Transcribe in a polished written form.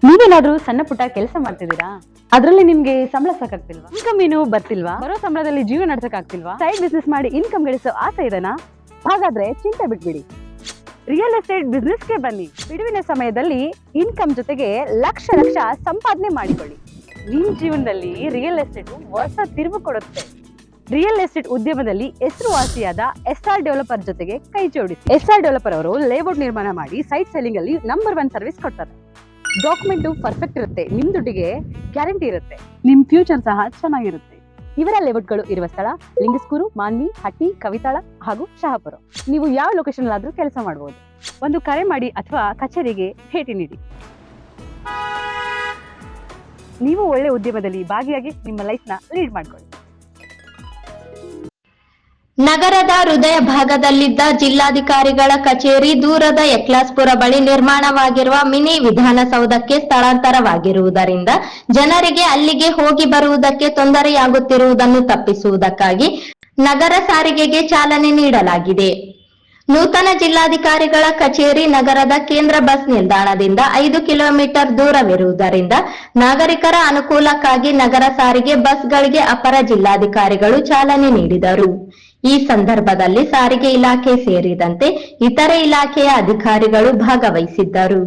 ನೀವೇನಾದ್ರೂ ಸಣ್ಣ ಪುಟ್ಟ ಕೆಲಸ ಮಾಡ್ತಿದ್ದೀರಾ? ಅದ್ರಲ್ಲಿ ನಿಮ್ಗೆ ಸಂಬಳ ಸಾಕಾಗ್ತಿಲ್ವಾ? ಇನ್ಕಮ್ ಏನು ಬರ್ತಿಲ್ವಾ? ಬರೋ ಸಂಬಳದಲ್ಲಿ ಜೀವನ ನಡ್ಸಕ್ ಆಗ್ತಿಲ್ವಾ? ಸೈಡ್ ಬಿಸ್ನೆಸ್ ಮಾಡಿ ಇನ್ಕಮ್ ಗಳಿಸೋ ಆಸೆ ಇದೆನಾ? ಹಾಗಾದ್ರೆ ಚಿಂತೆ ಬಿಟ್ಬಿಡಿ, ರಿಯಲ್ ಎಸ್ಟೇಟ್ ಬಿಸ್ನೆಸ್ಗೆ ಬನ್ನಿ. ಬಿಡುವಿನ ಸಮಯದಲ್ಲಿ ಇನ್ಕಮ್ ಜೊತೆಗೆ ಲಕ್ಷ ಲಕ್ಷ ಸಂಪಾದನೆ ಮಾಡಿಕೊಳ್ಳಿ. ನಿಮ್ ಜೀವನದಲ್ಲಿ ರಿಯಲ್ ಎಸ್ಟೇಟ್ ಹೊಸ ತಿರುವು ಕೊಡುತ್ತೆ. ರಿಯಲ್ ಎಸ್ಟೇಟ್ ಉದ್ಯಮದಲ್ಲಿ ಹೆಸರುವಾಸಿಯಾದ SR ಡೆವಲಪರ್ ಜೊತೆಗೆ ಕೈ ಜೋಡಿಸಿ. SR ಡೆವಲಪರ್ ಅವರು ಲೇಔಟ್ ನಿರ್ಮಾಣ ಮಾಡಿ ಸೈಟ್ ಸೆಲ್ಲಿಂಗ್ ಅಲ್ಲಿ ನಂಬರ್ 1 ಸರ್ವಿಸ್ ಕೊಡ್ತಾರೆ. ಡಾಕ್ಯುಮೆಂಟ್ ಪರ್ಫೆಕ್ಟ್ ಇರುತ್ತೆ, ನಿಮ್ ದುಡ್ಡಿಗೆ ಗ್ಯಾರಂಟಿ ಇರುತ್ತೆ, ನಿಮ್ ಫ್ಯೂಚರ್ ಸಹ ಚೆನ್ನಾಗಿರುತ್ತೆ. ಇವರ ಲೇಔಟ್ಗಳು ಇರುವ ಸ್ಥಳ ಲಿಂಗಸ್ಕೂರು, ಮಾನ್ವಿ, ಹಟ್ಟಿ, ಕವಿತಾಳ ಹಾಗೂ ಶಹಾಪುರ. ನೀವು ಯಾವ ಲೊಕೇಶನ್ ಆದ್ರೂ ಕೆಲಸ ಮಾಡಬಹುದು. ಒಂದು ಕರೆ ಮಾಡಿ ಅಥವಾ ಕಚೇರಿಗೆ ಭೇಟಿ ನೀಡಿ. ನೀವು ಒಳ್ಳೆ ಉದ್ಯಮದಲ್ಲಿ ಭಾಗಿಯಾಗಿ ನಿಮ್ಮ ಲೈಫ್ ನ ಲೀಡ್ ಮಾಡ್ಕೊಳ್ಳಿ. ನಗರದ ಹೃದಯ ಭಾಗದಲ್ಲಿದ್ದ ಜಿಲ್ಲಾಧಿಕಾರಿಗಳ ಕಚೇರಿ ದೂರದ ಯಕ್ಲಾಸ್ಪುರ ಬಳಿ ನಿರ್ಮಾಣವಾಗಿರುವ ಮಿನಿ ವಿಧಾನಸೌಧಕ್ಕೆ ಸ್ಥಳಾಂತರವಾಗಿರುವುದರಿಂದ ಜನರಿಗೆ ಅಲ್ಲಿಗೆ ಹೋಗಿ ಬರುವುದಕ್ಕೆ ತೊಂದರೆಯಾಗುತ್ತಿರುವುದನ್ನು ತಪ್ಪಿಸುವುದಕ್ಕಾಗಿ ನಗರ ಸಾರಿಗೆಗೆ ಚಾಲನೆ ನೀಡಲಾಗಿದೆ. ನೂತನ ಜಿಲ್ಲಾಧಿಕಾರಿಗಳ ಕಚೇರಿ ನಗರದ ಕೇಂದ್ರ ಬಸ್ ನಿಲ್ದಾಣದಿಂದ 5 ಕಿಲೋಮೀಟರ್ ದೂರವಿರುವುದರಿಂದ ನಾಗರಿಕರ ಅನುಕೂಲಕ್ಕಾಗಿ ನಗರ ಸಾರಿಗೆ ಬಸ್ಗಳಿಗೆ ಅಪರ ಜಿಲ್ಲಾಧಿಕಾರಿಗಳು ಚಾಲನೆ ನೀಡಿದರು. ಈ ಸಂದರ್ಭದಲ್ಲಿ ಸಾರಿಗೆ ಇಲಾಖೆ ಸೇರಿದಂತೆ ಇತರೆ ಇಲಾಖೆಯ ಅಧಿಕಾರಿಗಳು ಭಾಗವಹಿಸಿದ್ದರು.